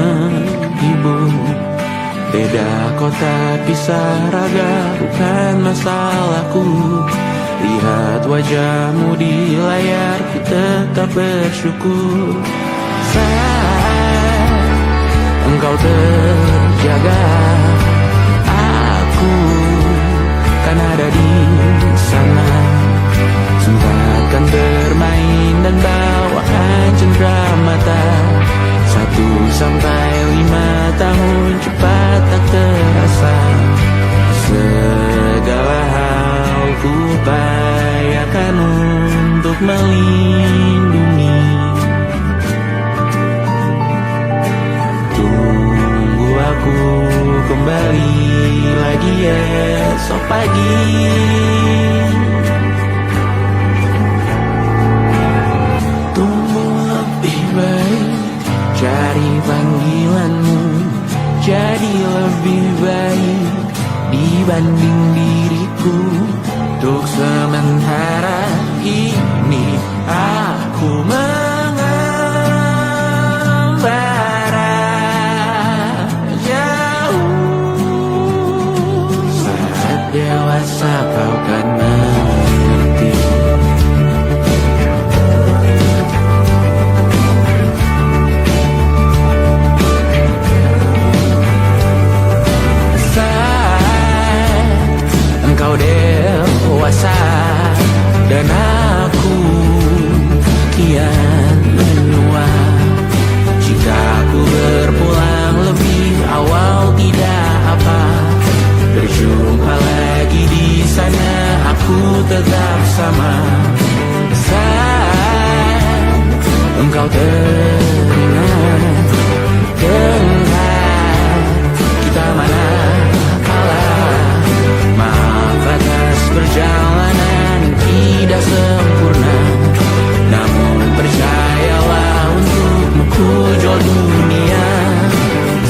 menghibur. Beda kota pisah raga bukan masalahku. Lihat wajahmu di layar, ku tetap bersyukur. Saat engkau terjaga, aku kan ada di sana. Sempatkan bermain dan bawaan cendera mata. 1 sampai 5 tahun cepat tak terasa. Segala hal ku upayakan untuk melindungi. Tunggu aku kembali lagi esok pagi. Tumbuh lebih baik, cari panggilanmu. Jadi lebih baik dibanding diriku. Untuk sementara ini aku mengembara jauh. Saat dewasa kau kan mengerti. Engkau dewasa dan aku kian menua. Jika aku berpulang lebih awal tidak apa. Berjumpa lagi di sana, aku tetap sama. Saat engkau teringat, kita mana atas perjalanan tidak sempurna. Namun percayalah untukmu ku jual dunia.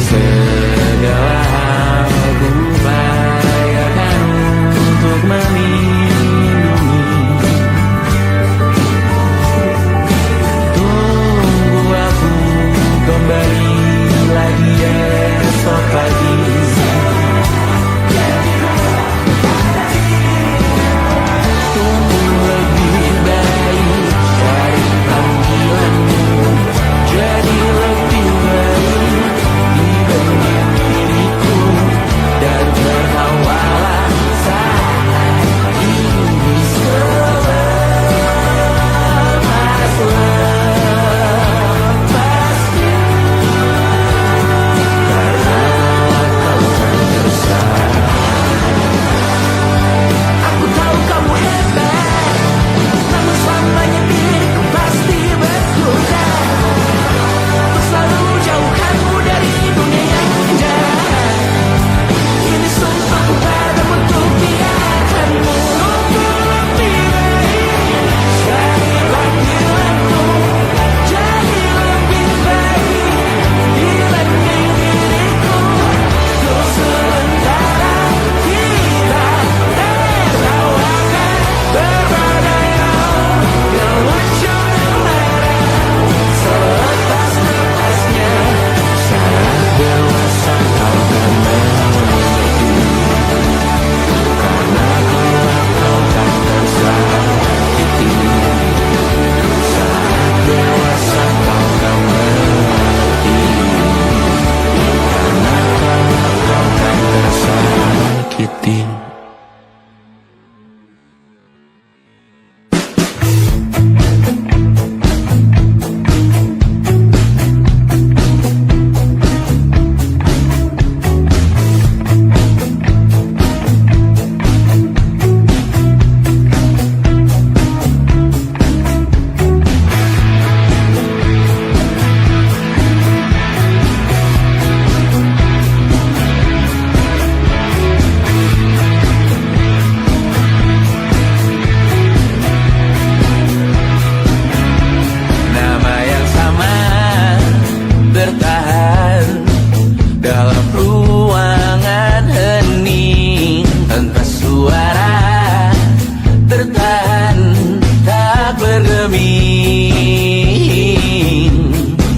Segala hal ku upayakan untuk melindungi. Tunggu aku kembali lagi esok pagi.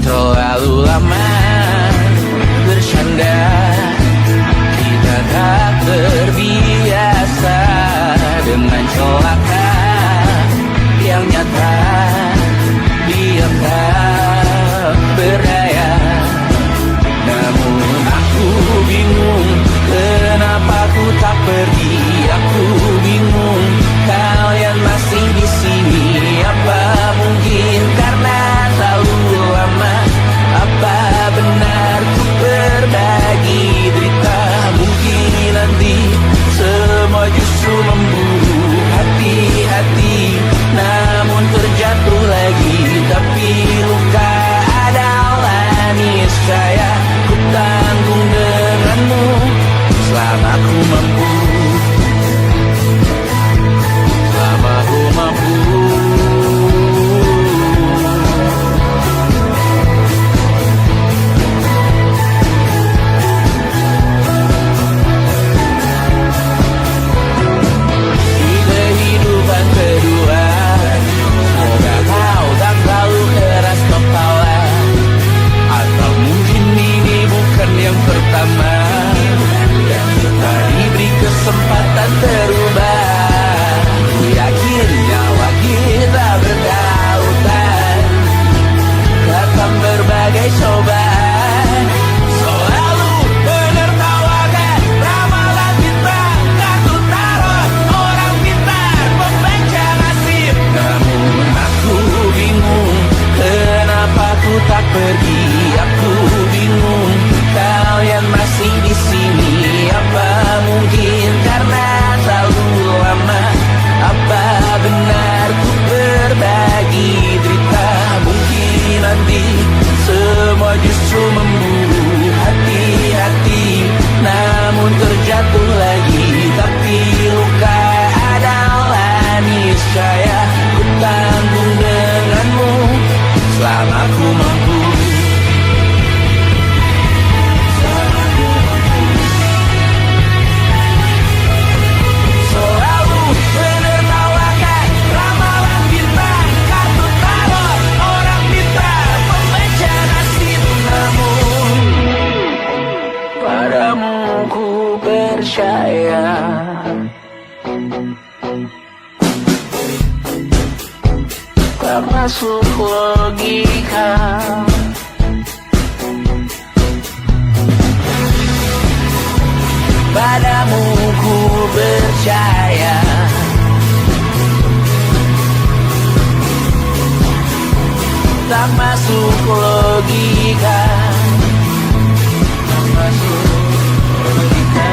Terlalu lama percaya. Tak masuk logika. Padamu ku percaya. Tak masuk logika. Tak masuk logika.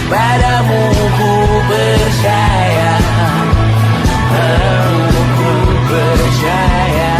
Padamu ku percaya. Padamu ku percaya.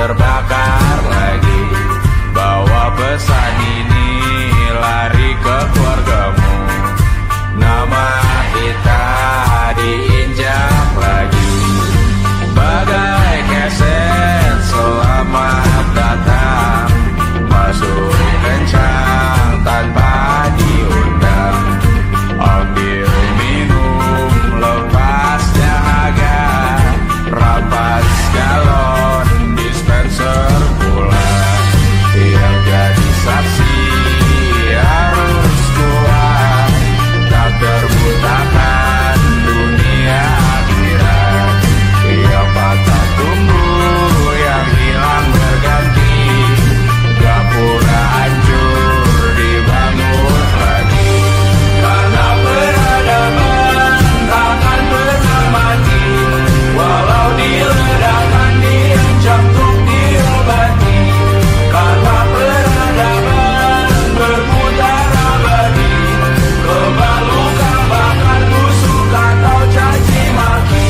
terbakar lagi. Bawa pesan ini lari ke keluargamu. Nama kita diinjak lagi. Bagai keset selamat datang, masuk kencang tanpa diundang. Ambil minum lepas dahaga, rampas galon dispenser pula. Yang jadi saksi harus kuat, tak terbutakan dunia akhirat. Yang patah tumbuh, yang hilang berganti, gak pura hancur dibangun lagi. Karena peradaban takkan pernah mati, walau diledakkan diancam untuk diobati. Karena peradaban berputar abadi, kebal luka bahkan busuk atau caci maki.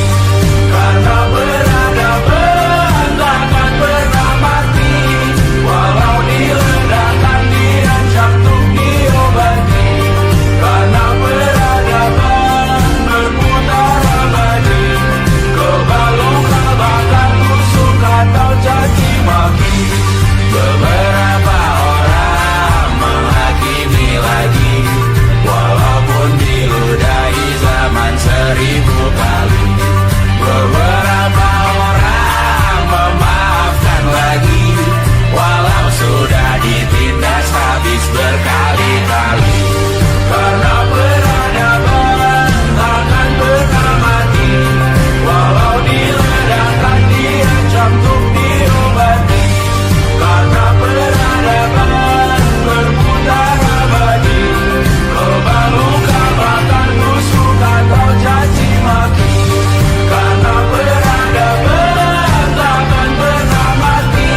Karena peradaban takkan pernah mati, walau diledakkan diancam untuk diobati. Karena peradaban berputar abadi, kebal luka bahkan busuk atau caci maki. Beberapa orang menghakimi lagi, walaupun diludahi zaman 1000 kali. Beberapa orang memaafkan lagi, walau sudah ditindas habis berkali-kali. Karena peradaban takkan pernah mati, walau diledakkan diancam untuk diobati. Karena peradaban berputar abadi, kebal luka bahkan busuk atau caci maki. Karena peradaban takkan pernah mati,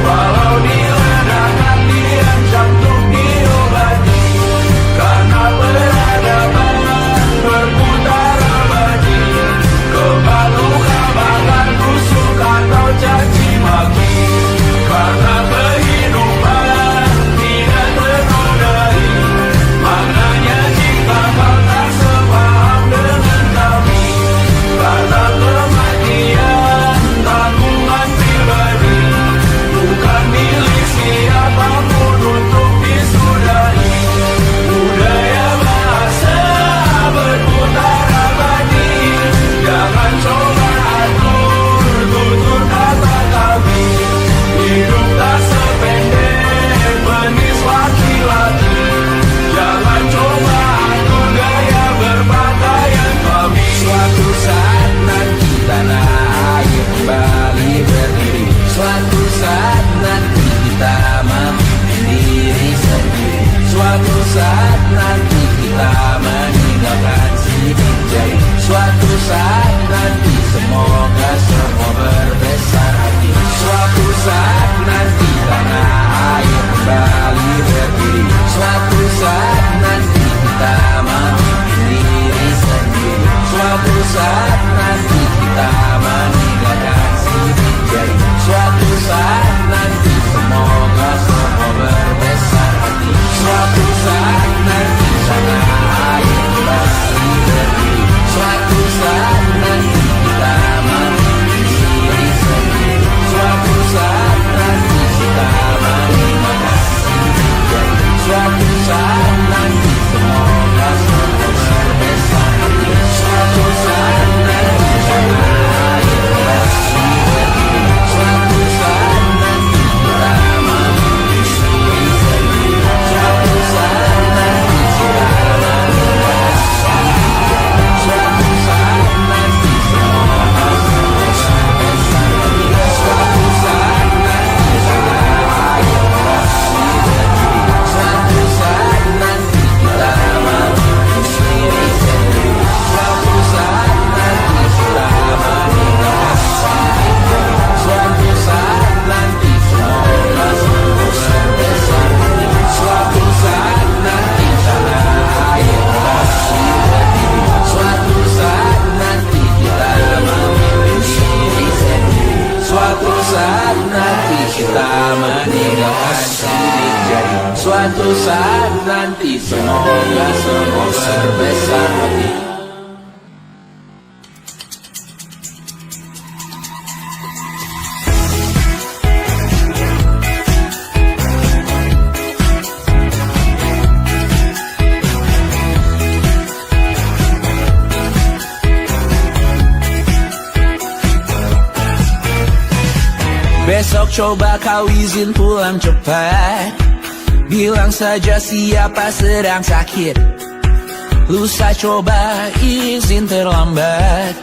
walau diledakkan diancam untuk diobati. Karena peradaban berputar abadi, kebal luka bahkan busuk atau caci maki. Karena kehidupan tidak ternodai, maknanya jika kau tak sepaham dengan kami. Karena kematian tanggungan pribadi, bukan milik siapapun untuk disudahi. Budaya bahasa berputar abadi, jangan coba atur tutur kata kami. Hidup tak sependek penis laki-laki, jangan coba atur gaya berpakaian kami. Suatu saat nanti tanah air kembali berdiri, suatu saat nanti kita memimpin diri sendiri. Suatu saat nanti kita meninggalkan sidik jari. Suatu saat nanti semoga semua berbesar hati. Suatu saat nanti tanah air kembali berdiri. Suatu saat nanti kita memimpin diri sendiri. Suatu saat nanti kita meninggalkan sidik jari. Suatu saat nanti semoga semua berbesar hati. Suatu saat nanti tanah air kembali berdiri. Suatu saat nanti kita Semoga semua berbesar hati. Besok coba kau izin pulang cepat. Bilang saja siapa sedang sakit. Lusa coba izin terlambat.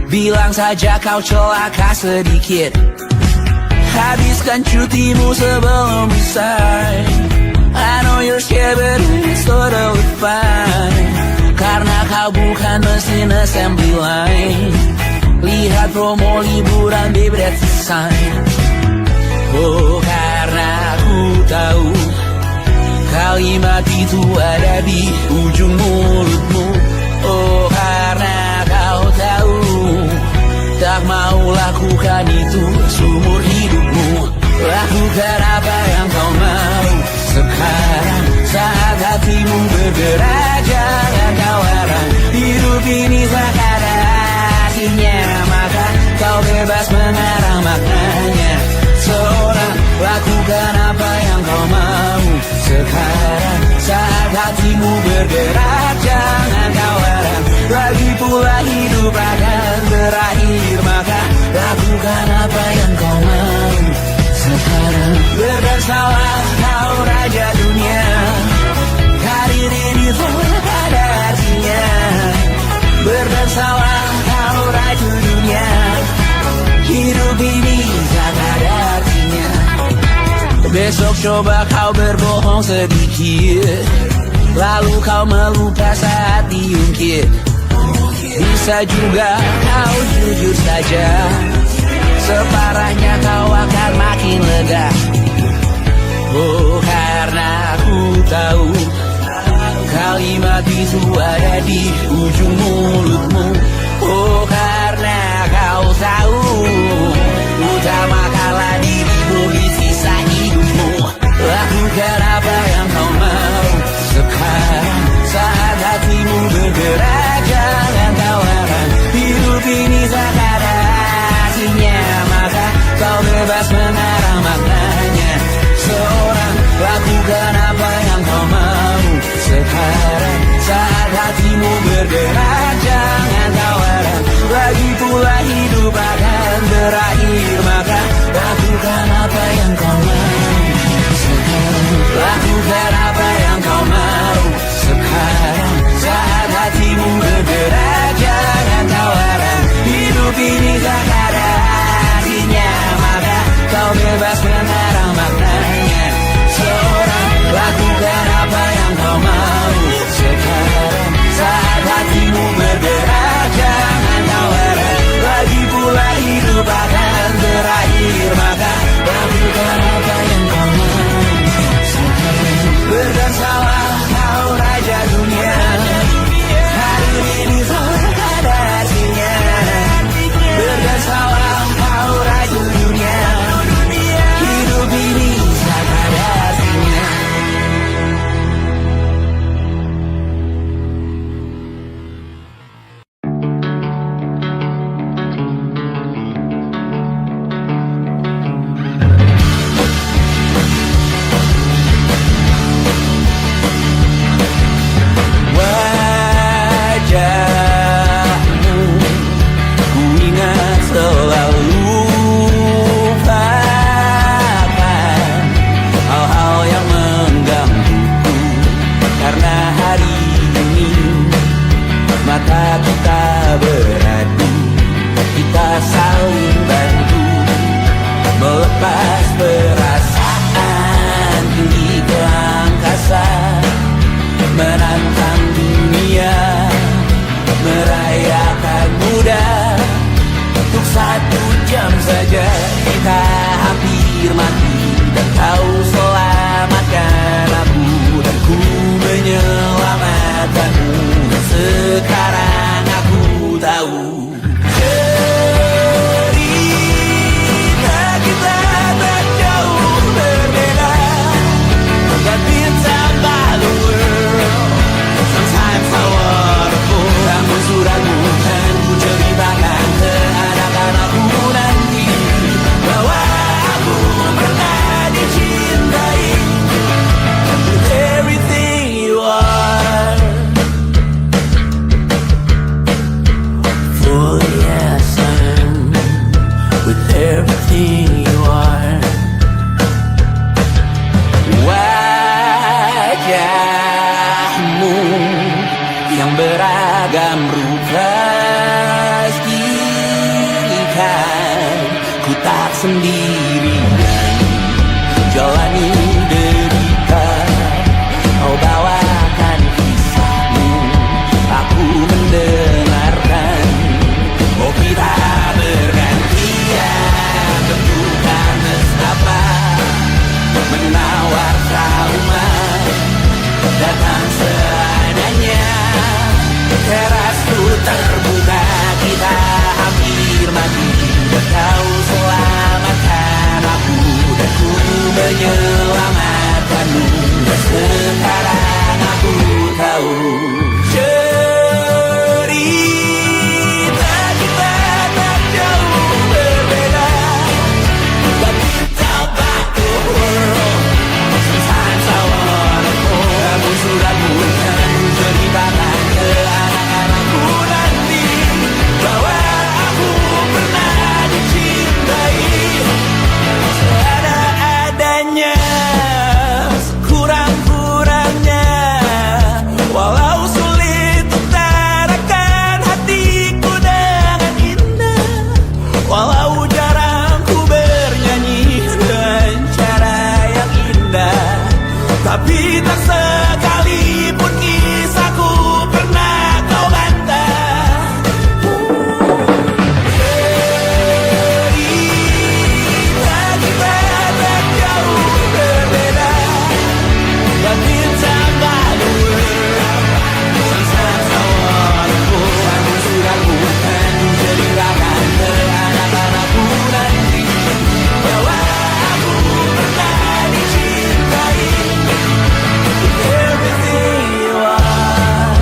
Bilang saja kau celaka sedikit. Habiskan cutimu sebelum usai. I know you're scared but it's totally fine. Karena kau bukan mesin assembly line. Lihat promo liburan baby that's a sign. Oh karena aku tahu kalimat itu ada di ujung mulutmu. Oh karena kau tahu tak mau lakukan itu seumur hidupmu. Lakukan apa yang kau mau sekarang saat hatimu bergerak. Jangan kau larang, hidup ini tak ada artinya, maka kau bebas mengarang maknanya. Seorang lakukan apa yang kau mau sekarang saat hatimu bergerak. Jangan kau larang, lagi pula hidup akan berakhir, maka lakukan apa yang kau mau sekarang. Berdesalah kau raja dunia, karir ini tak ada artinya. Berdesalah kau raja dunia, hidup ini tak ada artinya. Besok coba kau berbohong sedikit, lalu kau melupa saat diungkit. Bisa juga kau jujur saja, separahnya kau akan makin lega. Oh karena aku tahu kalimat itu ada di ujung mulutmu. Oh karena kau tahu utamakanlah dirimu di sisa hidupmu. Lakukan apa yang kau mau sekarang saat hatimu bergerak. Jangan kau larang, hidup ini tak ada artinya, maka kau bebas mengarang maknanya. Seorang lakukan apa yang kau mau sekarang saat hatimu bergerak. Jangan kau larang, lagi pula hidup akan berakhir, maka lakukan apa yang kau mau sekarang. Lakukan apa yang kau mau sekarang saat hatimu bergerak. Jangan kau larang, hidup ini tak ada artinya, maka kau bebas mengarang maknanya. Seorang lakukan apa yang kau mau sekarang saat hatimu bergerak. Jangan kau larang, lagi pula hidup akan berakhir, maka lakukan apa yang kau mau sekarang. Berdansalah kau raja dunia, hari ini tak ada artinya. Berdansalah kau raja dunia, hidup ini tak ada artinya. Wajahmu ku ingat selalu, lupakan hal-hal yang menggangguku. Karena hari ini mata kita beradu, kita saling bantu melepas perasaan tinggi ke angkasa, menantang dunia, merayakan muda. Untuk 1 jam saja kita hampir mati, dan kau selamatkan aku, dan ku menyelamatkanmu. Dan sekarang aku tahu cerita kita tak jauh berbeda. God been time by the world. pastikan ku tak sendirian jalani derita. Kau bawakan kisahmu, aku mendengarkan. Oh kita bergantian, tentukan nestapa menawar trauma datang seadanya. Terasku terbuka, kita hampir mati. Kau selamatkan aku dan ku menyelamatkanmu. Dan sekarang aku tahu cerita kita tak jauh berbeda. But tell back the world, sometimes I wanna go. Kamu sudah bukan ceritakan ke anak-anakku nanti bahwa aku pernah dicintai seada-adanya, kurang-kurangnya. Walau sulit utarakan hatiku dengan indah, walau jarang ku bernyanyi dengan cara yang indah, tapi tak sekalipun kisahku pernah kau bantah. Cerita kita tak jauh berbeda, but it's about the world. Sometimes I wanna go. Kamu sudah bukan ceritakan ke anak-anakku nanti bahwa aku pernah dicintai. Everything you are,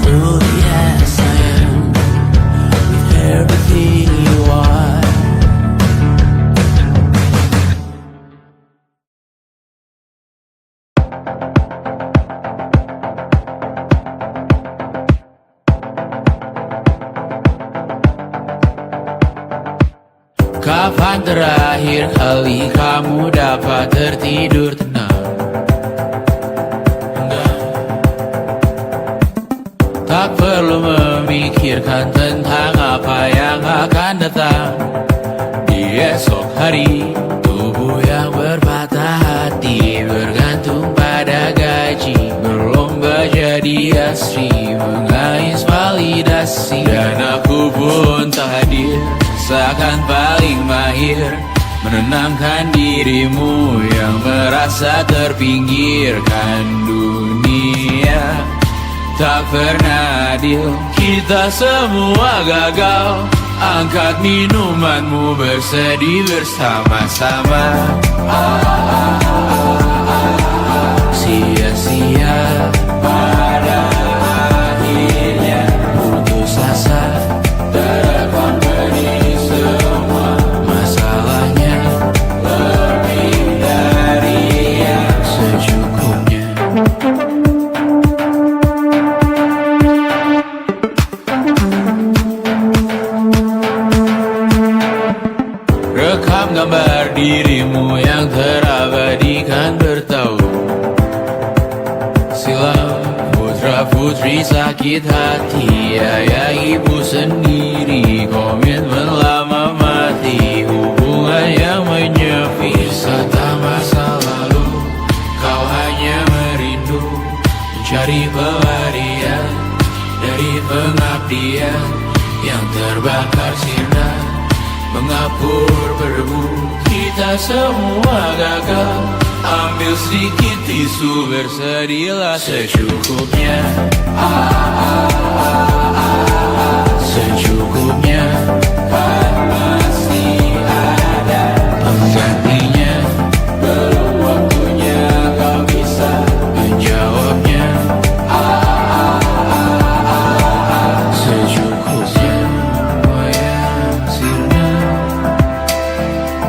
fully as I am, with everything you are. Kapan terakhir kali kamu dapat tertidur tenang? Enggak. Tak perlu memikirkan tentang apa yang akan datang di esok hari. Tubuh yang berpatah hati bergantung pada gaji, berlomba jadi asri, mengais validasi. Dan aku pun tak hadir, seakan paling mahir menenangkan dirimu yang merasa terpinggirkan dunia. Tak pernah adil, kita semua gagal. Angkat minumanmu, bersedih bersama-sama. Sia-sia pada akhirnya putus asa, terekam benih semua masalahnya, lebih dari yang secukupnya. Rekam gambar dirimu yang terabadikan bertahun silam. Putra-putri sakit hati, ayah ibu sendiri, komitmen lama mati, hubungan yang menyepi. Wisata masa lalu, kau hanya merindu mencari pelarian dari pengabdian yang terbakar sirna, mengapur berdebu. Kita semua gagal, ambil sedikit tisu, bersedihlah secukupnya. Secukupnya, kan masih ada penggantinya. Belum waktunya kau bisa menjawabnya. Secukupnya, yang sirna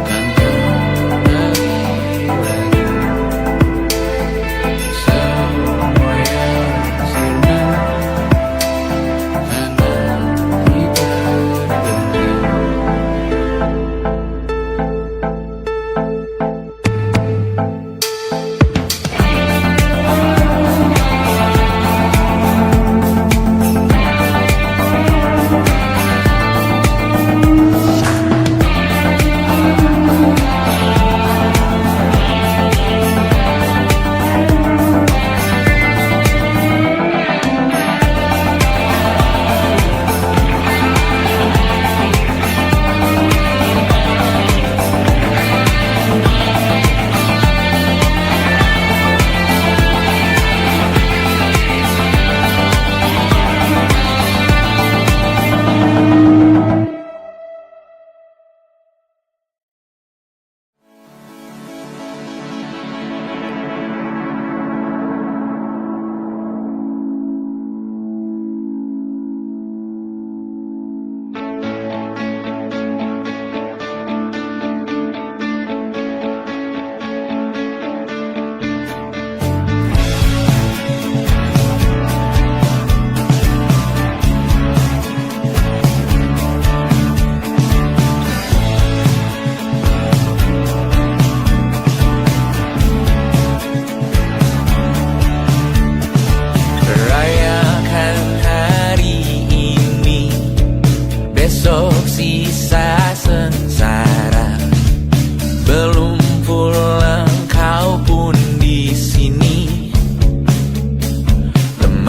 kan kembali lagi. Semua yang sirna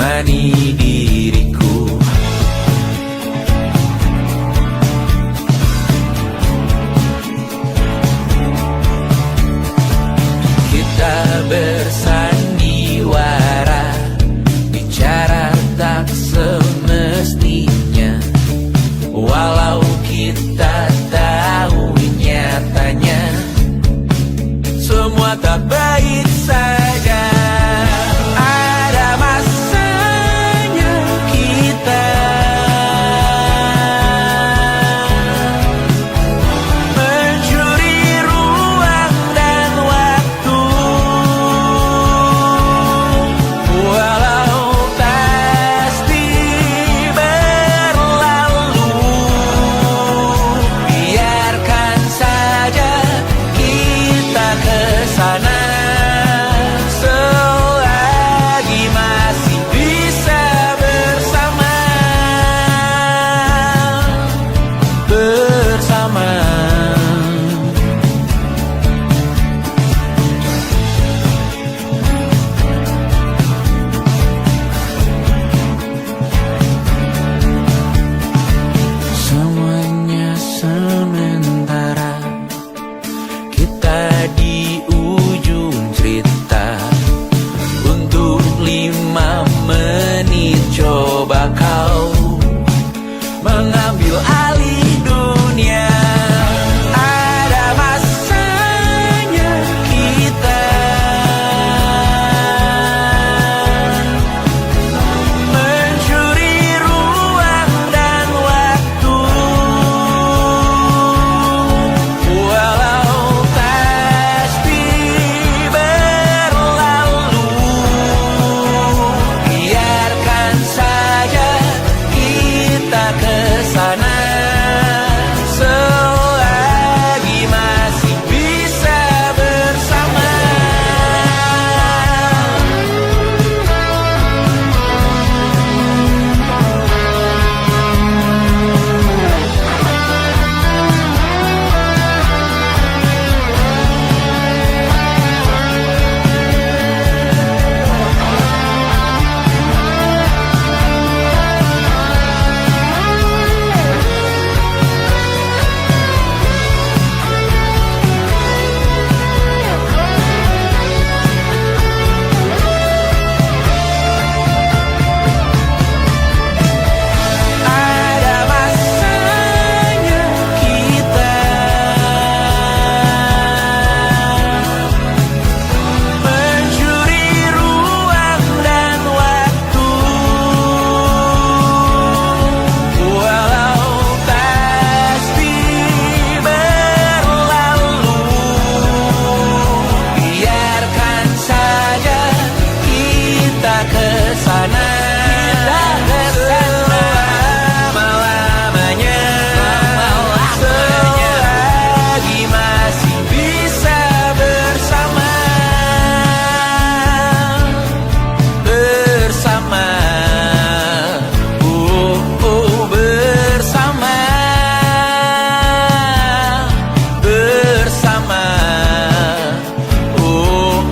menemani diriku. Kita bersandiwara, bicara tak semestinya, walau kita tahu nyatanya semua tak baik saja. Ada masanya kita mencuri ruang dan waktu, walau pasti berlalu. Biarkan saja kita kesana selagi masih bisa bersama. Semuanya sementara, kita di ujung cerita. Untuk 5 menit coba kau mengambil alih dunia. Ada masanya kita mencuri ruang dan waktu, walau pasti berlalu. Biarkan saja kita kesana selagi masih bisa bersama. Ada masanya kita mencuri ruang dan waktu, walau pasti berlalu. Biarkan saja kita kesana selama-lamanya, selagi masih bisa bersama. Bersama, bersama, bersama, oh.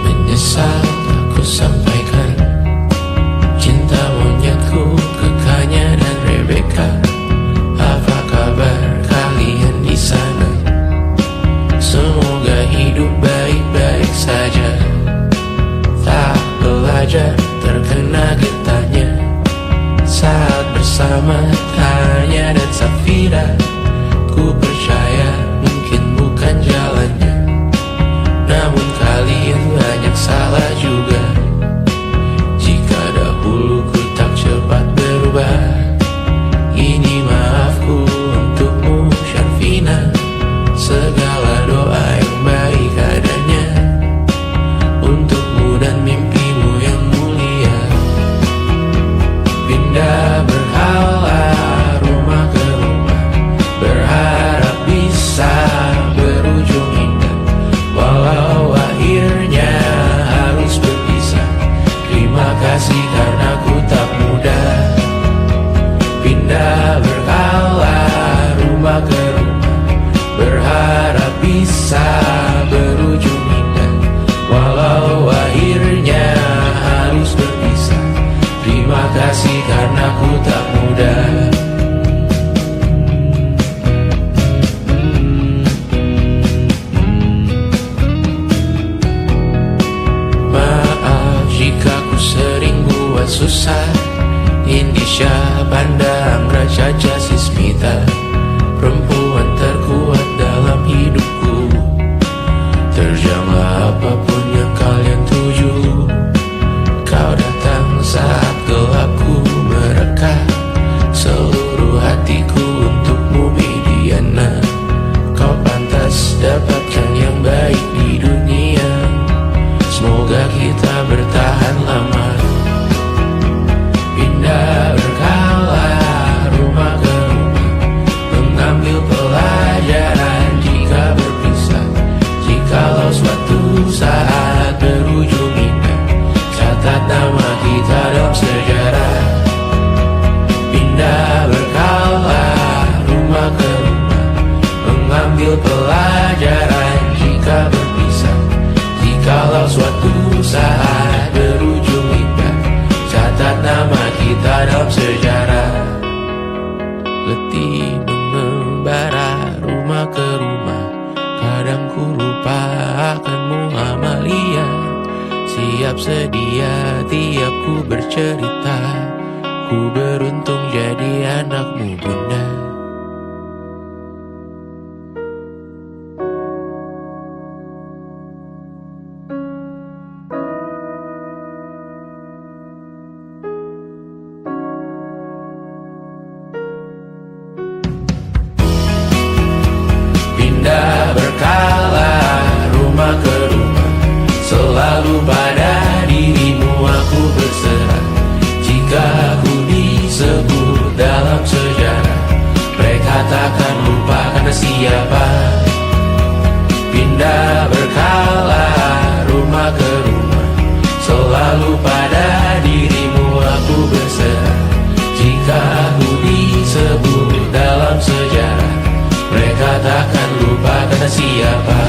Menyesal aku sampaikan cinta monyetku ke Kanya dan Rebecca. Apa kabar kalian di sana? Semoga hidup baik-baik saja. Tak belajar terkena getahnya saat bersama Tanya dan Safira. Ku percaya mungkin bukan jalannya, namun kalian banyak salah juga. Jika dahulu ku tak cepat berubah, ini maafku untukmu Syarfina. Segala doa yang baik adanya untukmu dan mimpimu yang mulia. Pindah berhala rumah ke rumah, susah. Indonesia pandang Raja Jasismita, perempuan terkuat dalam hidupku. Terjanglah apapun yang kalian tuju. Kau datang saat gelapku mereka, seluruh hatiku untukmu Mediana. Kau pantas dapatkan yang baik di dunia. Semoga kita bertahan lama. Pindah berkala rumah ke rumah, mengambil pelajaran jika berpisah. Jikalau suatu saat berujung indah, catat nama kita dalam sejarah. Pindah berkala rumah ke rumah, mengambil pelajaran jika berpisah. Jikalau suatu saat berujung indah, catat nama kita dalam sejarah. Letih mengembara rumah ke rumah, kadang ku lupa akanmu Amalia. Siap sedia tiap ku bercerita, ku beruntung jadi anakmu bunda. Pindah berkala rumah ke rumah, selalu pada dirimu aku berserah. Jika aku disebut dalam sejarah, mereka takkan lupa karena siapa. Pindah berkala rumah ke rumah, selalu pada dirimu aku berserah. Jika aku disebut dalam sejarah, mereka takkan lupa karena siapa.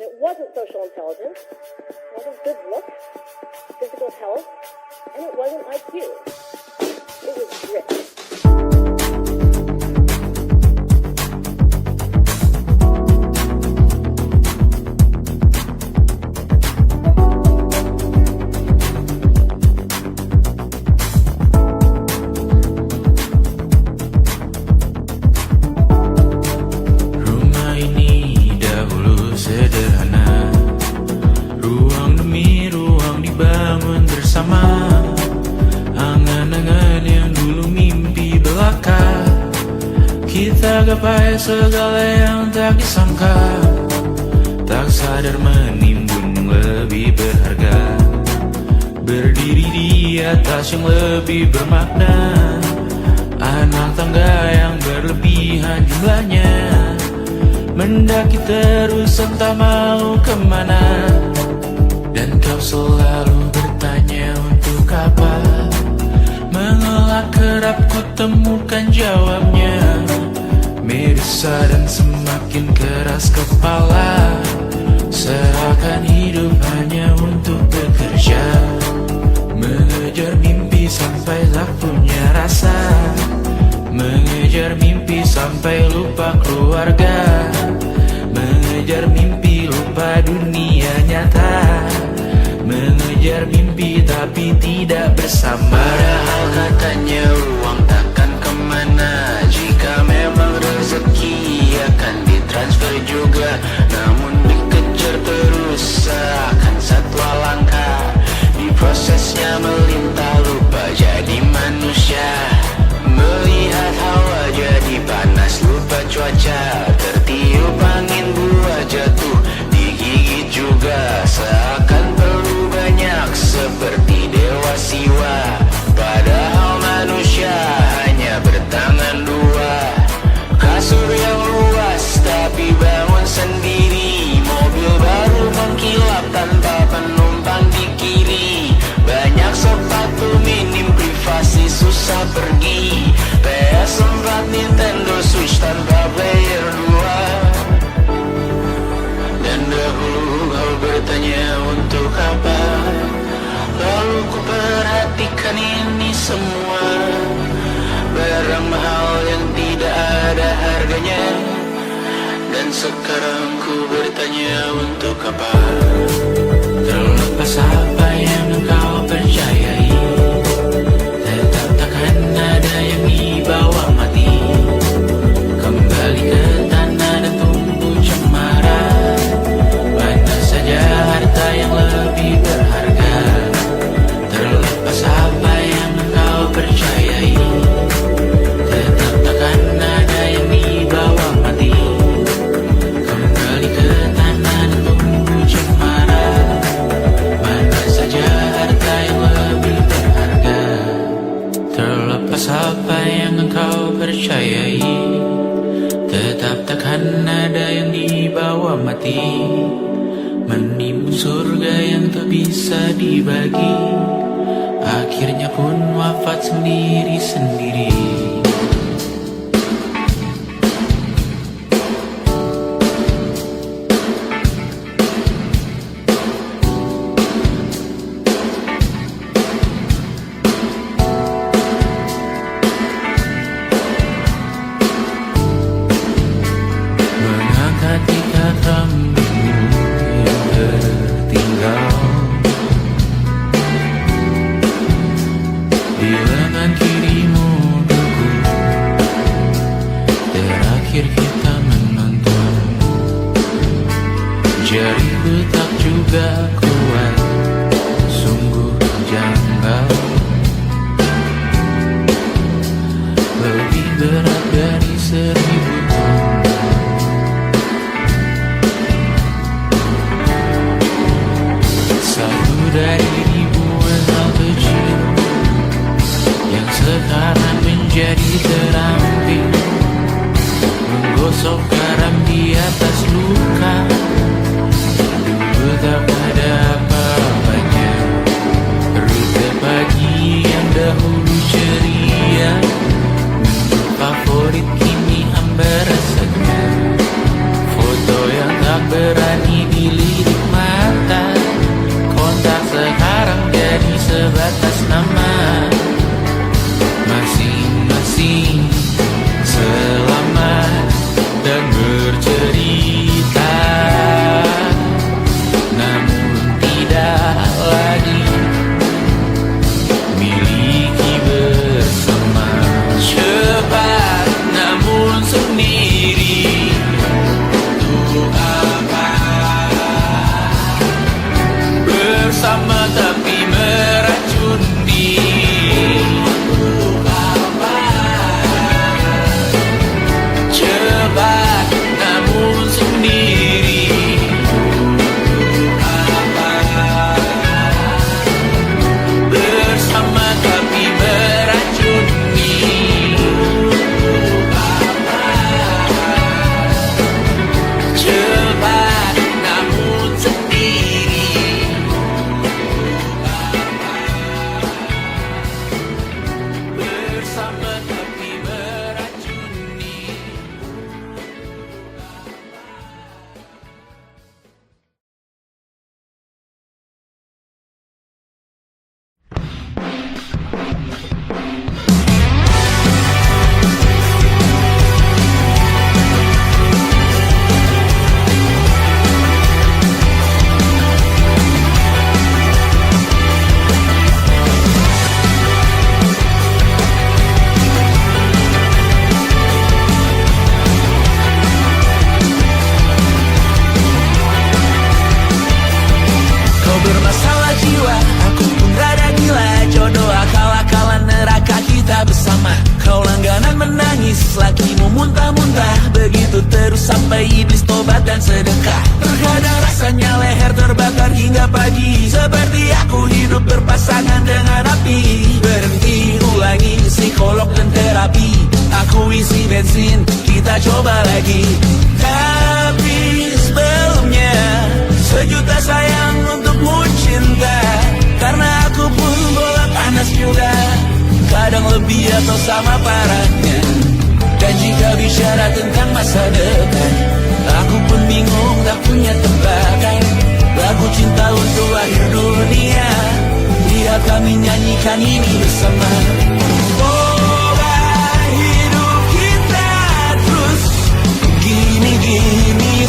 And it wasn't social intelligence, it wasn't good looks, physical health, and it wasn't IQ. It was grit. Rumah ini dahulu sederhana, ruang demi ruang dibangun bersama. Angan-angan yang dulu mimpi belaka, kita gapai segala yang tak disangka. Tak sadar menimbun lebih berharga, berdiri di atas yang lebih bermakna. Anak tangga yang berlebihan jumlahnya, mendaki terus entah mau kemana. Dan kau selalu bertanya untuk apa, mengelak kerap ku temukan jawabnya. Meresah dan semakin keras kepala, seakan hidup hanya untuk bekerja. Mengejar mimpi sampai tak punya rasa, mengejar mimpi sampai lupa keluarga, mengejar mimpi lupa dunia nyata, mengejar mimpi tapi tidak bersama. Padahal katanya uang takkan kemana, jika memang rezeki akan ditransfer juga. Namun dikejar terus seakan satwa langka, di prosesnya melintah lupa jadi manusia. Melihat hawa jadi panas lupa cuaca, sekarang ku bertanya untuk apa? Terlepas apa yang engkau percayai, tetap takkan ada yang dibawa mati. Kembali ke tanah dan tumbuh cemara. Mana saja harta yang lebih berharga. Terlepas apa yang engkau percayai, tetap takkan ada yang dibawa mati. Kembali ke tanah dan tumbuh cemara. Mana saja harta yang lebih berharga. Terlepas apa yang engkau percayai, tetap takkan ada yang dibawa mati. Menimbun surga yang tak bisa dibagi, akhirnya pun wafat sendiri-sendiri. Mengangkat ikat rambutmu yang tertinggal di lengan kirimu dulu. Terakhir kita menonton, jariku tak juga kuat, sungguh janggal. Lebih berat dari 1000 ton. Satu dari ribuan hal kecil yang sekarang menjadi terampil, menggosok garam di atas luka. Dulu tak ada apa-apanya, rute pagi yang dahulu ceria, menu favorit kini hambar rasanya. Foto yang tak berani dilirik mata, kontak sekarang jadi sebatas nama. Masing-masing selamat dan bercerita, namun tidak lagi miliki bersama. Cepat namun sendiri, untuk apa? Bersama tapi meracun diri, untuk apa? Cepat namun sendiri, untuk apa? Bersama tapi meracun diri, untuk apa? Cepat namun sendiri, bersama tapi meracuni. Kau bermasalah jiwa, aku pun rada gila. Jodoh akal-akalan neraka kita bersama. Kau langganan menangis, lakimu muntah-muntah. Begitu terus sampai iblis tobat dan sedekah. Terkadang rasanya leher terbakar hingga pagi, seperti aku hidup berpasangan dengan api. Berhenti, ulangi psikolog dan terapi. Aku isi bensin, kita coba lagi. Tapi sebelumnya, sejuta sayang untukmu cinta. Karena aku pun bola panas juga, kadang lebih atau sama parahnya. Dan jika bicara tentang masa depan, aku pun bingung tak punya tebakan. Lagu cinta untuk akhir dunia, biar kami nyanyikan ini bersama. Semoga hidup kita terus gini-gini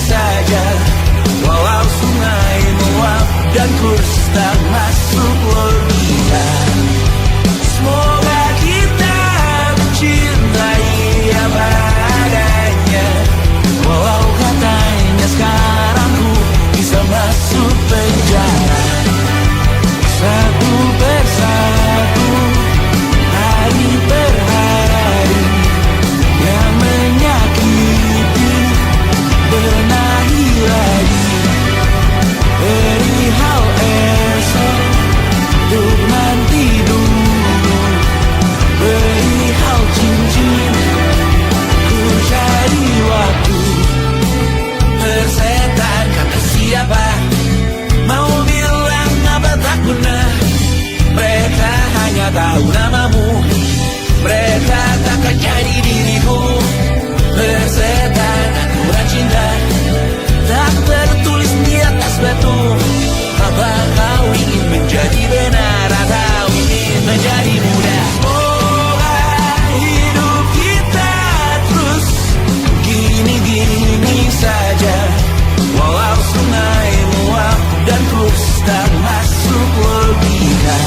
Walau sungai meluap dan terus tak masuk logika.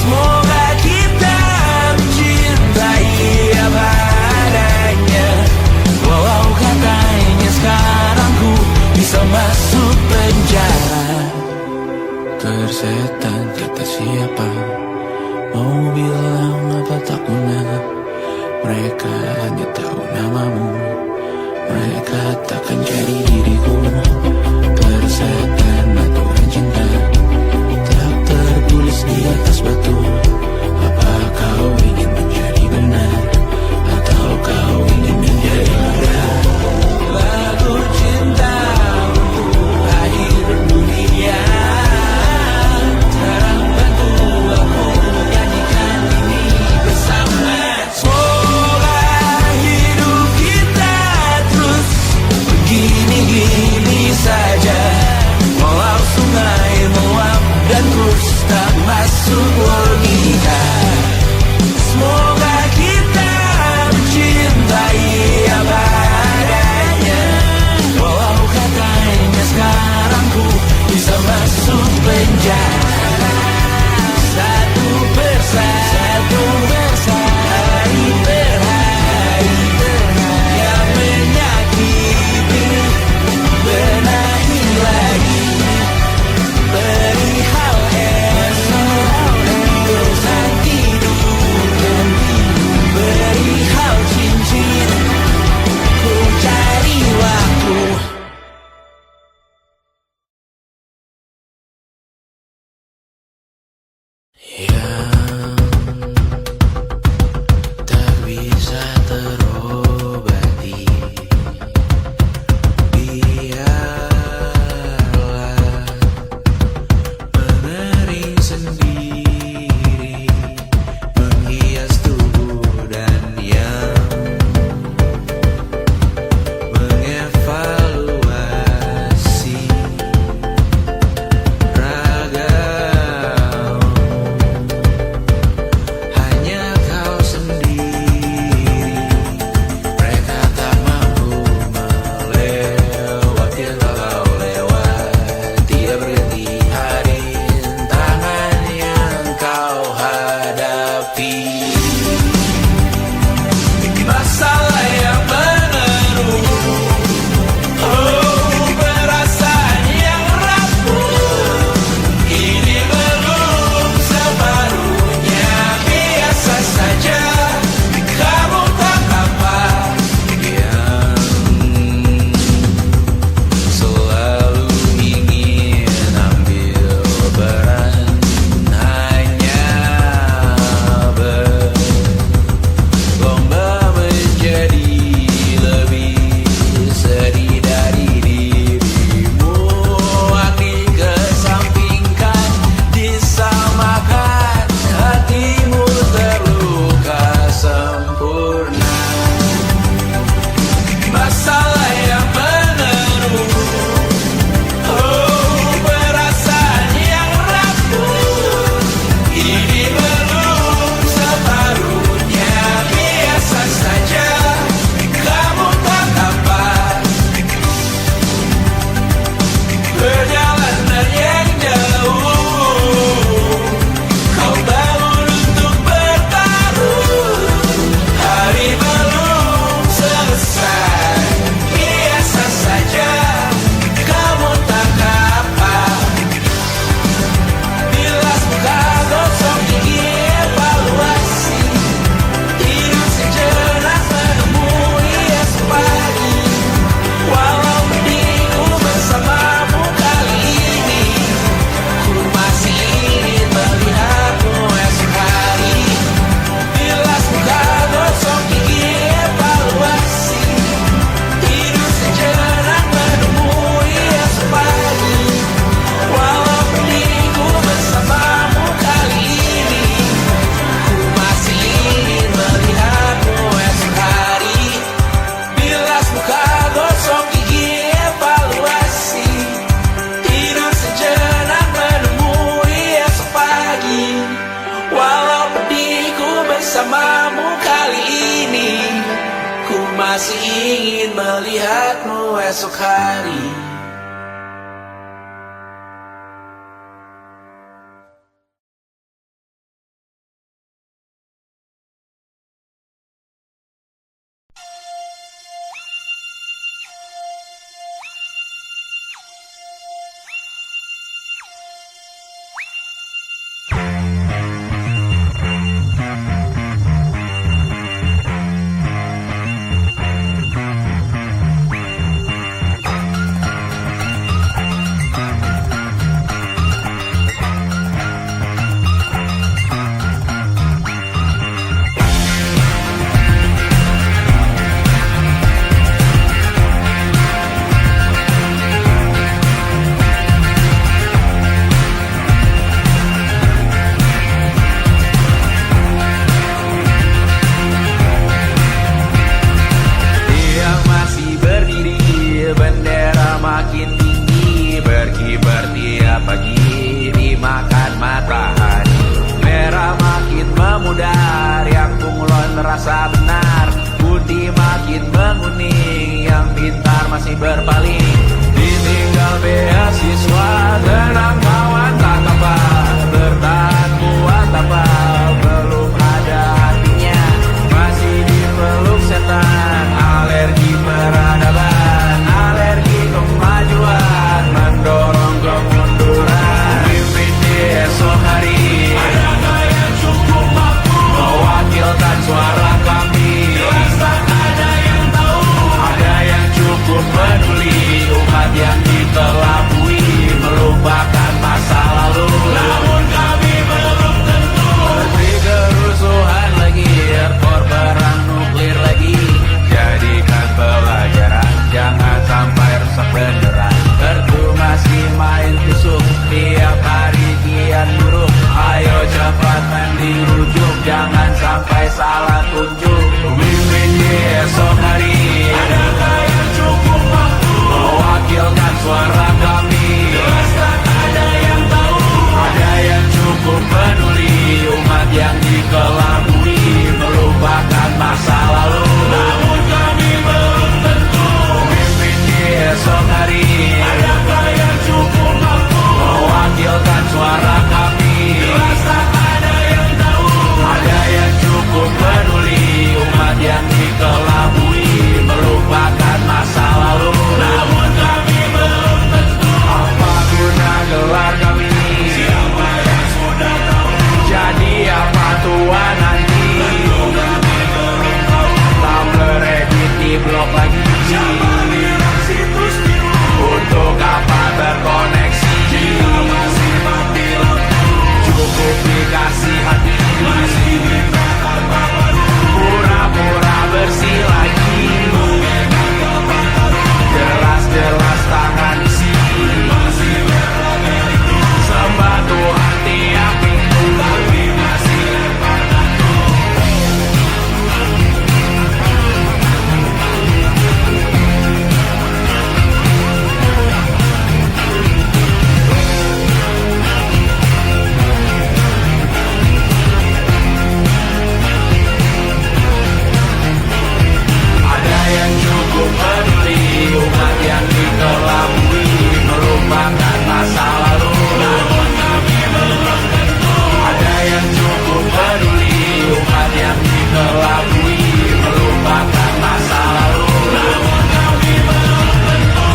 Semoga kita mencintai apa adanya. Walau katanya sekarang ku bisa masuk penjara. Tersetan kata siapa, mau bilang apa tak guna. Mereka hanya tahu namamu, mereka takkan jadi diriku. Tersetan aturan cinta tak tertulis di atas batu. Apa kau ingin menjadi benar, atau kau ingin menjadi mudah? Lagu cinta untuk akhir dunia, sekarang bantu aku nyanyikan ini bersama. Semoga hidup kita terus begini. ingin melihatmu esok hari. Merasa benar, putih makin menguning, yang pintar masih berpaling. Ditinggal beasiswa, tenang kawan tak kabar, bertahan kuat tapal, belum ada artinya, masih dipeluk setan. Alergi peradaban, alergi kemajuan, mendorong kemunduran. Mimpin di esok hari, adakah yang cukup mampu mewakilkan suara kami? Jelas tak ada yang tahu, ada yang cukup peduli, umat yang dikelabui, melupakan masa lalu. Namun kami belum tentu seperti kerusuhan lagi, error perang nuklir lagi. Jadikan pelajaran, jangan sampai rusak beneran. Erdu masih main tusuk, tiap hari kian buruk. Ayo cepat mandi rujuk, jangan sampai salah tunjuk. Mimpin di esok hari, adakah yang cukup mampu mewakilkan suara kami? Jelas tak ada yang tahu, ada yang cukup peduli, umat yang dikelabui, melupakan masa lalu. Namun kami belum tentu mimpin di esok hari, adakah yang cukup mampu mewakilkan suara kami? Jelas tak ada yang tahu, ada yang cukup peduli, umat yang dikelabui, melupakan masa lalu. Namun kami belum tentu apa guna gelar kami. Siapa yang sudah tahu, jadi apa tua nanti? Tentu kami belum tahu, tak beredit di blog lagi. Siapa bilang situs biru, untuk apa terkoneksi? Jika masih mati lampu, cukup dikasih hati, masih mintakan baru, pura-pura bersih lagi. Jelas-jelas tangan isi, masih berlagak, sembah Tuhan tiap minggu, tapi masih lempar batu. Ada yang cukup peduli, umat yang dikelabui, melupakan masa lalu. Namun kami belum tentu, ada yang cukup peduli, umat yang dikelabui, melupakan masa lalu. Namun kami belum tentu.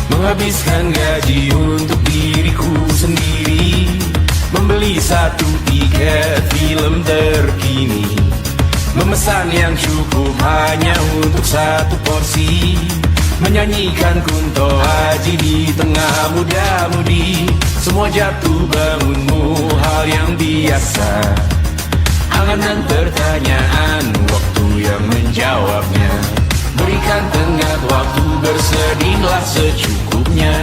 Menghabiskan gaji untuk diriku sendiri, membeli satu tiket film terkini, memesan yang cukup hanya untuk satu porsi, menyanyikan Kunto Aji di tengah muda-mudi. Semua jatuh bangunmu hal yang biasa, angan dan pertanyaan, waktu yang menjawabnya. Berikan tenggat waktu, bersedihlah secukupnya.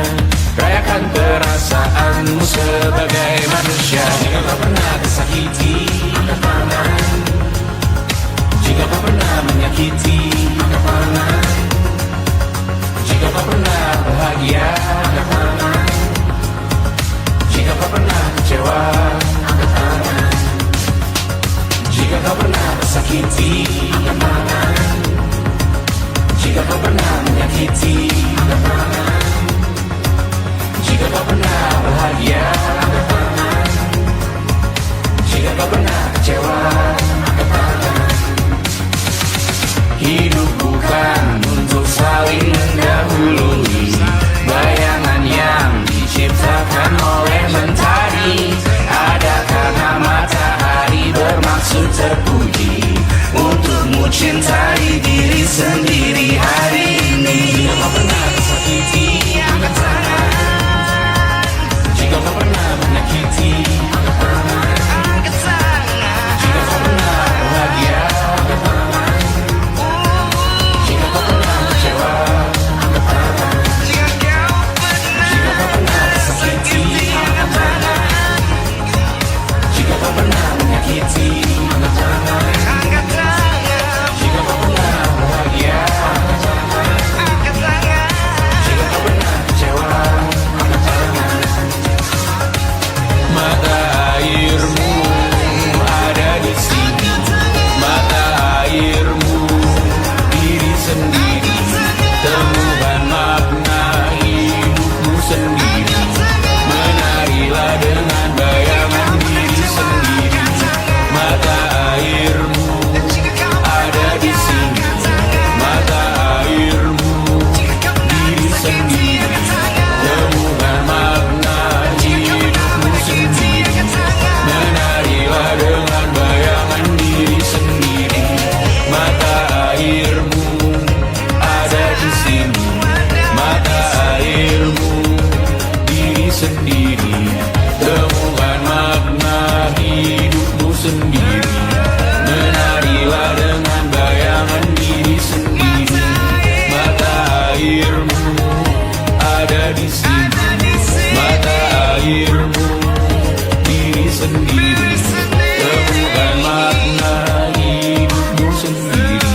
Rayakan perasaanmu sebagai manusia. Jika kau pernah tersakiti, angkat tangan. Jika kau pernah menyakiti, angkat tangan. Jika kau pernah bahagia, angkat tangan. Jika kau pernah kecewa, angkat tangan. Jika kau pernah tersakiti, angkat tangan. Jika kau pernah menyakiti, angkat tangan. Jika kau pernah bahagia, angkat tangan. Jika kau pernah kecewa, angkat tangan. Hidup bukan untuk saling mendahului bayangan yang diciptakan oleh mentari. Ada karena matahari bermaksud terpuji untukmu cintai diri sendiri hari ini. Jika kau pernah tersakiti, angkat tangan. Jika kau pernah menyakiti, angkat tangan. Jika kau pernah bahagia, angkat tangan. Jika kau pernah kecewa, angkat tangan. Jika kau pernah tersakiti, angkat tangan. Jika kau pernah menyakiti, angkat tangan. Jika kau pernah bahagia, angkat tangan. Jika kau pernah kecewa, angkat tangan. Mata airmu ada di sini. Mata airmu diri sendiri. Temukan makna hidupmu sendiri. Menarilah dengan bayangan diri sendiri. Mata airmu ada di sini. Mata airmu diri sendiri. Temukan makna hidupmu sendiri. Menarilah dengan bayangan diri sendiri. Mata airmu ada di sini. Mata airmu diri sendiri. Temukan makna hidupmu sendiri. Menarilah dengan bayangan diri sendiri. Mata airmu ada di sini. Mata airmu diri sendiri. Temukan makna hidupmu sendiri.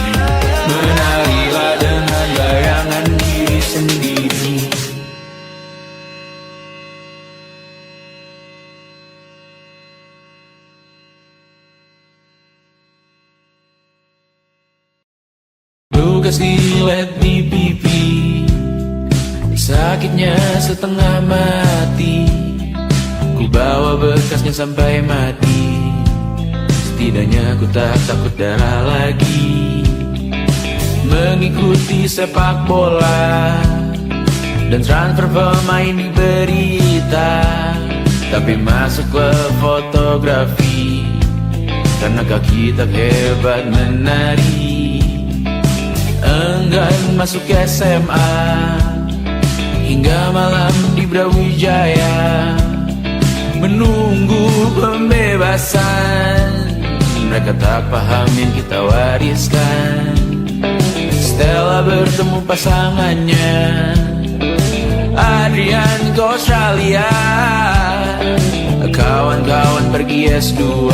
Menarilah dengan bayangan diri sendiri. Lukas dilet di pipi, sakitnya setengah mati. Ku bawa bekasnya sampai mati. Setidaknya ku tak takut darah lagi. Mengikuti sepak bola dan transfer pemain di berita. Tapi masuk ke fotografi karena kaki tak hebat menari. Enggan masuk SMA hingga malam di Brawijaya menunggu pembebasan. Mereka tak paham yang kita wariskan. Stella bertemu pasangannya Adrian ke Australia. Kawan-kawan pergi S2,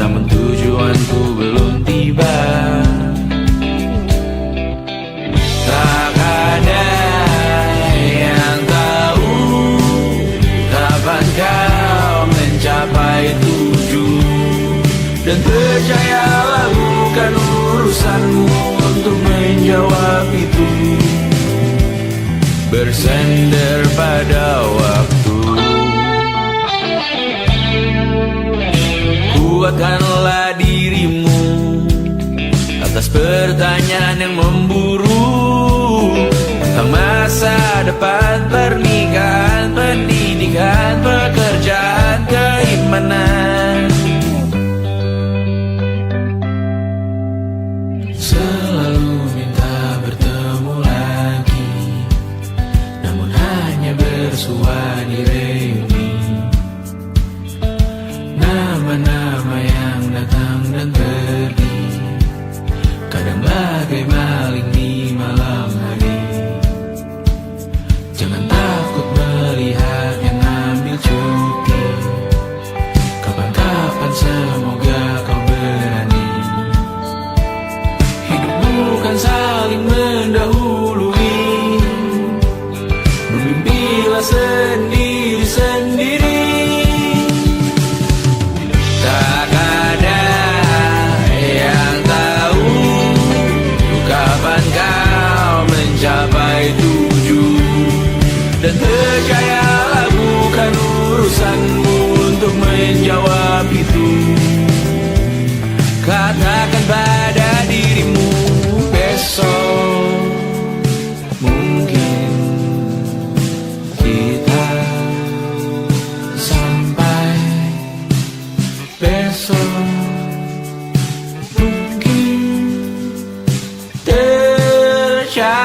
namun tujuanku belum tiba. Tak ada yang tahu kapan kau mencapai tujuan. Dan percayalah bukan urusanmu untuk menjawab itu. Bersender pada waktu. Kuatkanlah dirimu atas pertanyaan yang memburu tentang masa depan, pernikahan, pendidikan, pekerjaan, keimanan. Selalu minta bertemu lagi, namun hanya bersua di reuni. Nama-nama yang datang dan pergi, kadang bagai maling di malam hari. Jangan menjawab itu. Katakan pada dirimu besok mungkin kita sampai, besok mungkin tercapai.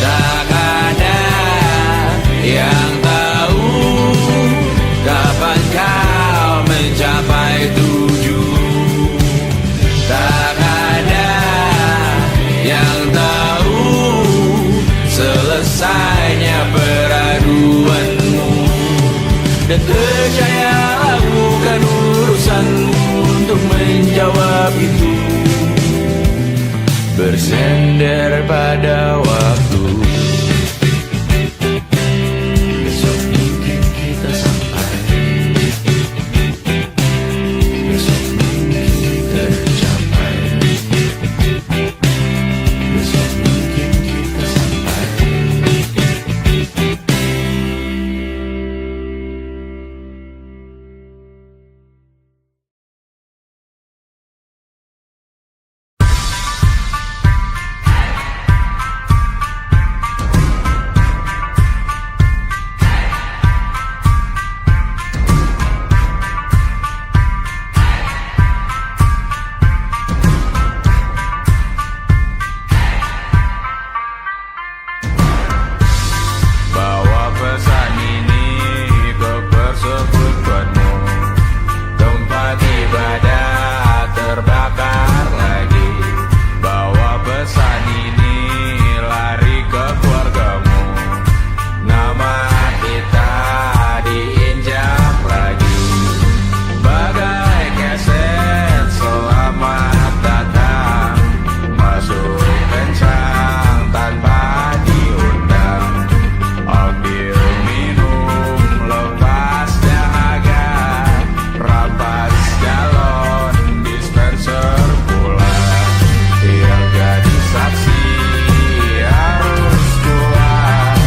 Tak ada yang tahu kapan kau mencapai tujuan. Tak ada yang tahu selesainya peraduanmu. Dan percayalah bukan urusanmu untuk menjawab itu. Bersender pada waktu. Besok mungkin kita sampai, besok mungkin tercapai, besok mungkin kita sampai. Bawa pesan ini ke persekutuanmu. Tempat ibadah terbakar lagi. Bawa pesan ini lari ke keluargamu. Nama kita diinjak lagi. Bagai keset selamat datang, masuk kencang tanpa diundang. Ambil minum lepas dahaga, rampas galon dispenser pula. Yang jadi saksi harus kuat,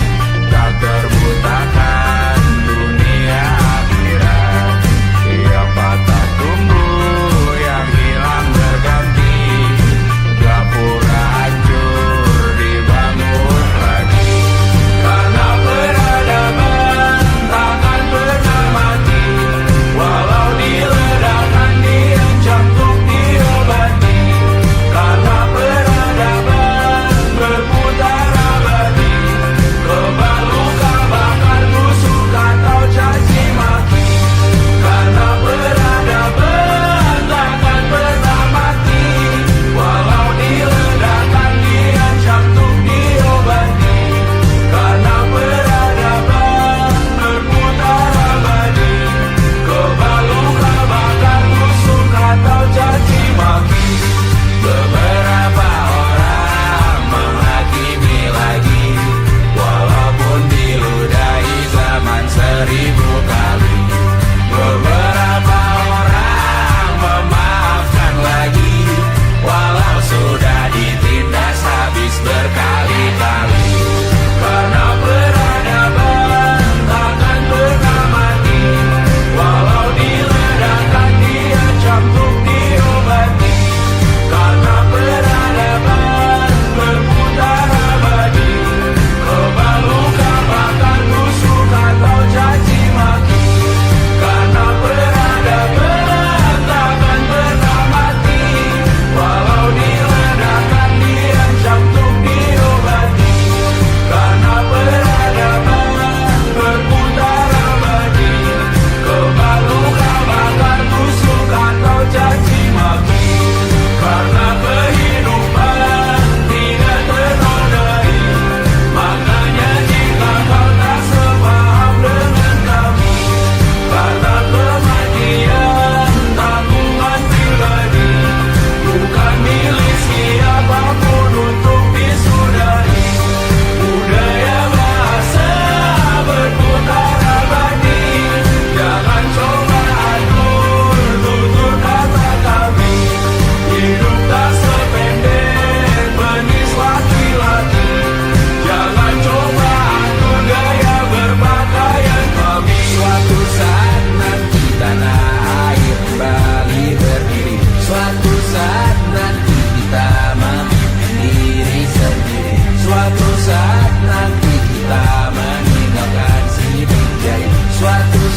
tak terbutakan dunia akhirat. Yang patah tumbuh, yang hilang berganti, gapura hancur dibangun lagi. Karena peradaban takkan pernah mati, walau diledakkan, diancam untuk diobati. Karena peradaban berputar abadi, kebal luka bakar busuk atau caci maki. Karena peradaban takkan pernah mati, walau diledakkan, diancam untuk diobati. Karena peradaban berputar abadi, kebal luka bakar busuk atau caci maki. Beberapa orang menghakimi lagi, walaupun diludahi zaman 1000 kali. Beberapa orang memaafkan lagi, walau sudah ditindas habis berkali-kali. Karena peradaban takkan pernah mati, walau diledakkan, diancam untuk diobati. Karena peradaban berputar abadi, kebal luka bakar busuk atau caci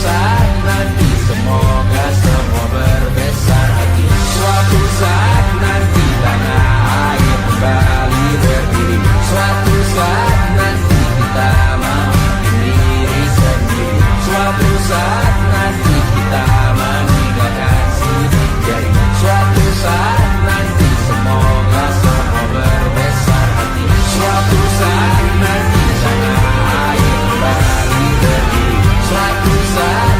saat nanti semoga semua berbesar hati. Suatu saat nanti tanah air kembali berdiri. Suatu saat nanti kita memimpin diri sendiri. Suatu saat nanti kita meninggalkan sidik jari. Suatu saat nanti semoga semua berbesar hati. Suatu saat nanti tanah air kembali berdiri. Suatu saat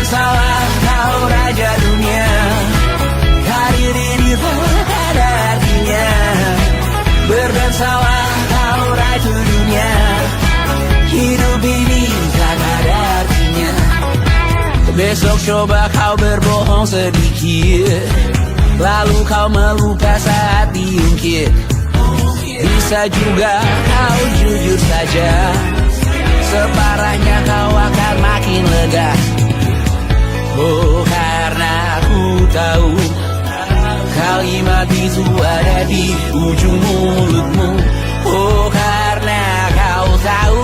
bersalah kau raja dunia. Karir ini tak ada artinya. Berdansalah kau ratu dunia. Hidup ini tak ada artinya. Besok coba kau berbohong sedikit, lalu kau melupa saat diungkit. Bisa juga kau jujur saja, separahnya kau akan makin lega. Oh, karena aku tahu kalimat itu ada di ujung mulutmu. Oh, karena kau tahu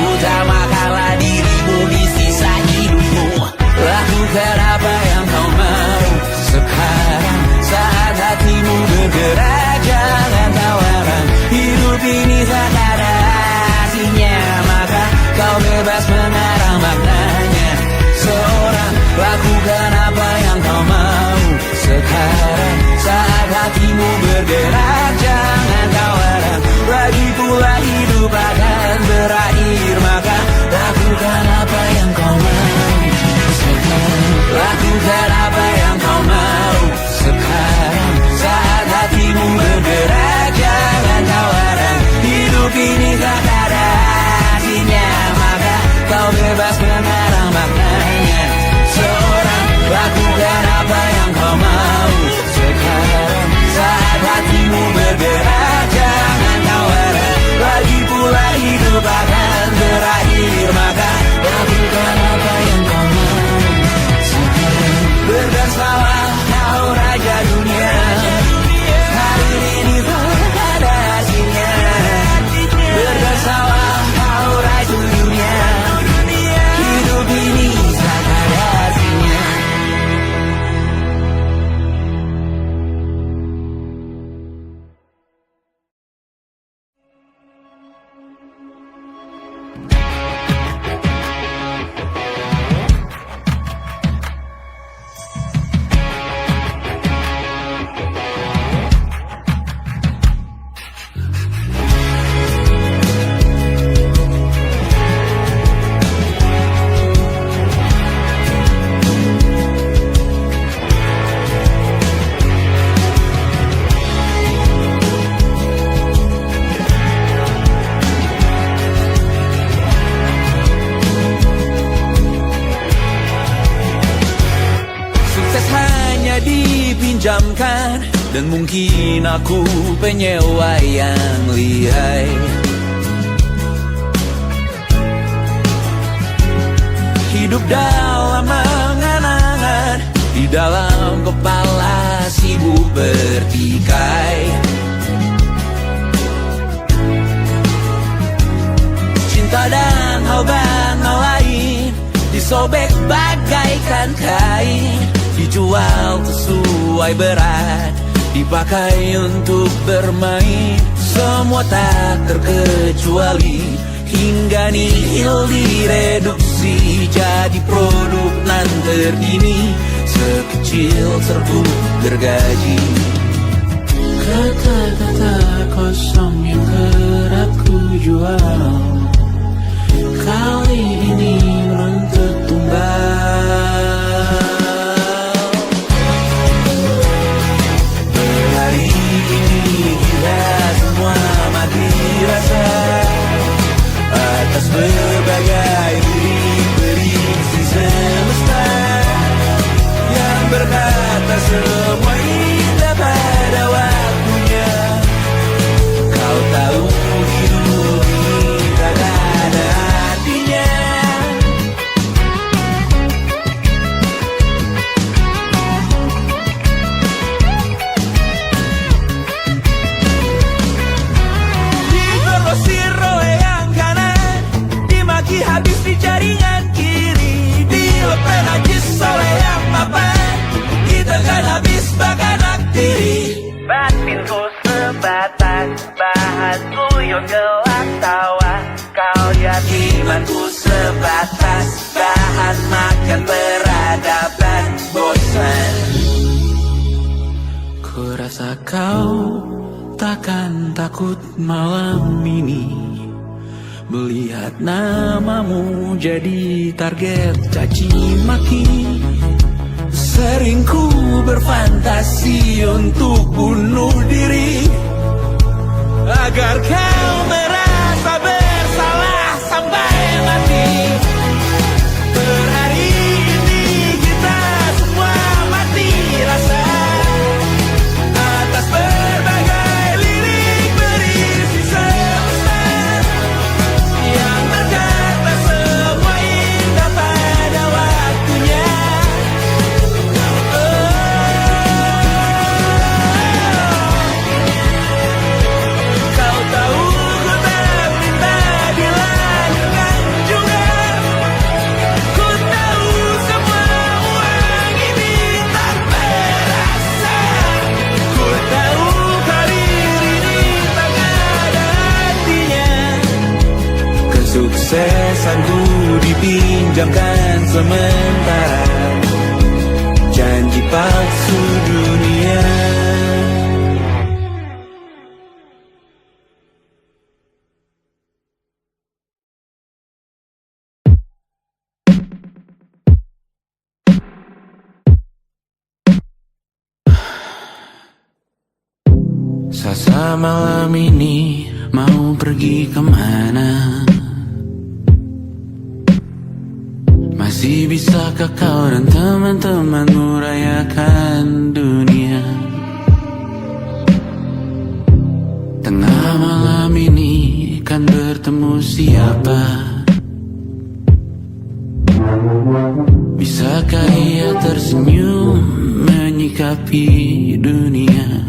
utamakanlah dirimu di sisa hidupmu. Lakukan apa yang kau mau sekarang, saat hatimu bergerak. Jangan tawaran, hidup ini tak ada artinya, maka kau bebas mengarang maknanya. Seorang, lakukan apa yang kau mau sekarang, saat hatimu bergerak. Jangan tawaran, lagi pula hidup akan berakhir, maka lakukan apa yang kau mau sekarang. Lakukan apa yang kau mau sekarang, saat hatimu bergerak. Jangan tawaran, hidup ini tak ada artinya, maka kau bebas mengarang maknanya. Seorang, lakukan apa yang kau mau sekarang, saat hatimu bergerak. Jangan tawaran, lagi pula hidup akan berakhir, maka lakukan apa yang kau mau sekarang. Berdansalah kau raja dunia. Hari ini tak ada artinya. Berdansalah kau raja dunia. Hidup ini tak ada artinya. Dipinjamkan, dan mungkin aku penyewa yang lihai. Hidup dalam angan-angan, di dalam kepala sibuk bertikai. Cinta dan hal lain disobek bagaikan kain, dijual sesuai berat, dipakai untuk bermain. Semua tak terkecuali, hingga nihil direduksi jadi produk nan terkini, sekecil serbuk gergaji. Kata-kata kosong yang kerap ku jual, kali ini menuntut tumbal. Hari ini kita semua mati rasa atas berbagai beri semesta yang berkata semua indah pada waktunya. Kau tahu hidup ini tak ada artinya. Digrosir oleh yang kanan, dimaki habis di jaringan kiri, dilepeh najis oleh yang mapan, kita kan habis bakanak diri. Batinku sebatas bahan guyon gelap tawa, kau jadi imanku sebatas bahan makan peradaban bosan. Ku rasa kau takkan takut malam ini Melihat namamu jadi target caci maki. Sering ku berfantasi untuk bunuh diri agar kau merasa bersalah sampai mati. Per hari ini kita semua mati rasa atas berbagai lirik berisi semesta yang berkata semua indah pada waktunya. Kau tahu ku tak minta dilahirkan juga. Ku tahu semua uang ini tak berasa. Ku tahu karir ini tak ada artinya. Kesuksesanku dipinjamkan sementara, janji palsu dunia. Sasa malam ini mau pergi kemana? Masih bisakah kau dan teman-temanmu rayakan dunia? Tengah malam ini kan bertemu siapa? Bisakah ia tersenyum menyikapi dunia?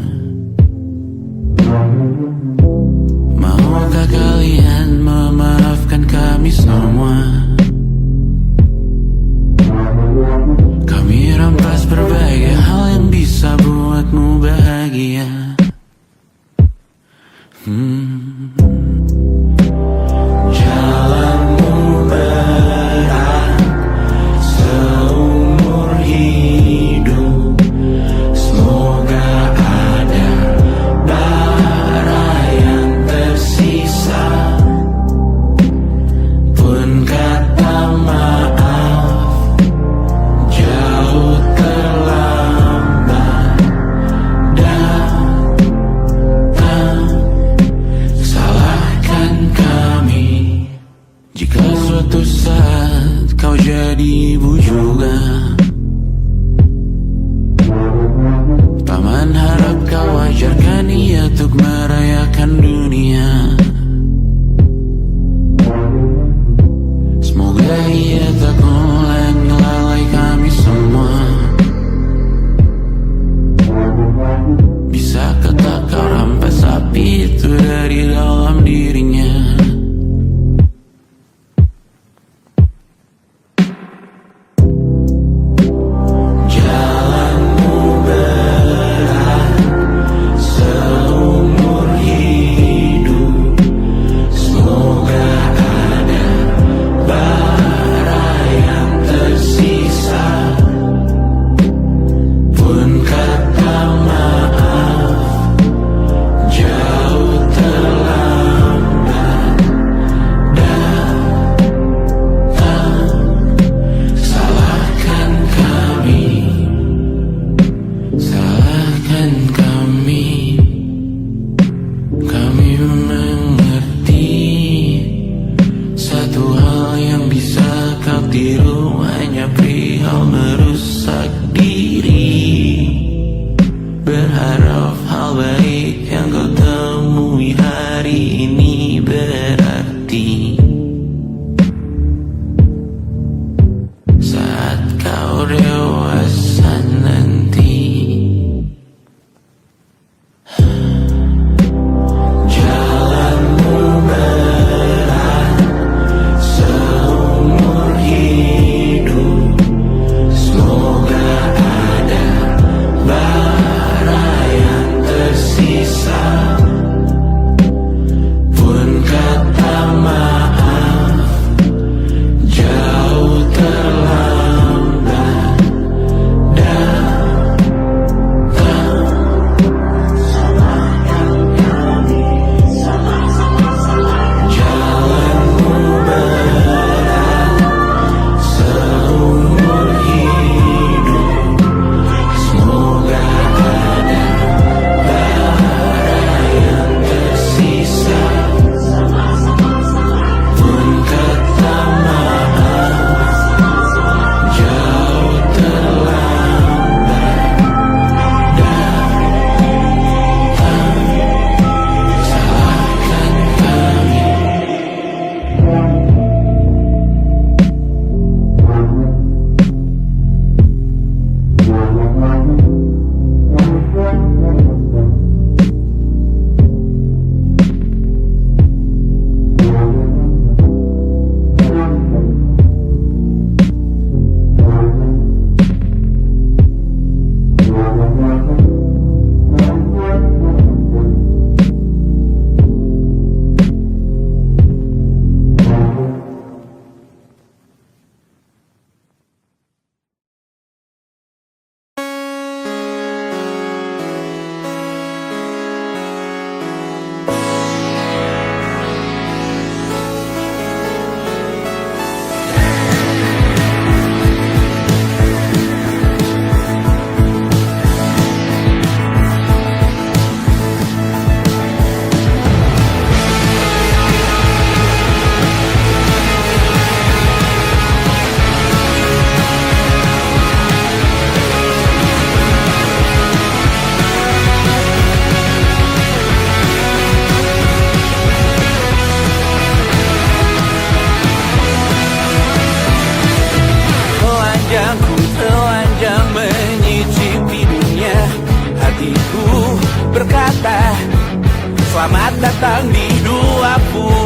Maukah kalian memaafkan kami semua? Kami rampas berbagai hal yang bisa buatmu bahagia. Jalanmu berat seumur hidup. Semoga ada bara yang tersisa. Pun kata maaf jauh terlambat datang. Salahkan kami jika suatu saat kau jadi ibu juga. Paman harap kau ajarkan ia untuk merayakan dunia. Semoga ia tak ulangi lalai kami semua. Bisakah tak kau rampas api itu dari dalam dirinya? Jalanmu berat seumur hidup. Semoga ada bara yang tersisa. Pun kata maaf jauh terlambat datang. Salahkan kami, salahkan kami. Kami mengerti satu hal yang bisa kau tiru hanya perihal merusak diri. Berharap hal baik yang kau temui hari ini berarti saat kau dewasa nanti. Jalanmu berat seumur hidup. Semoga ada bara yang tersisa. Pun kata maaf jauh terlambat Selamat datang di 20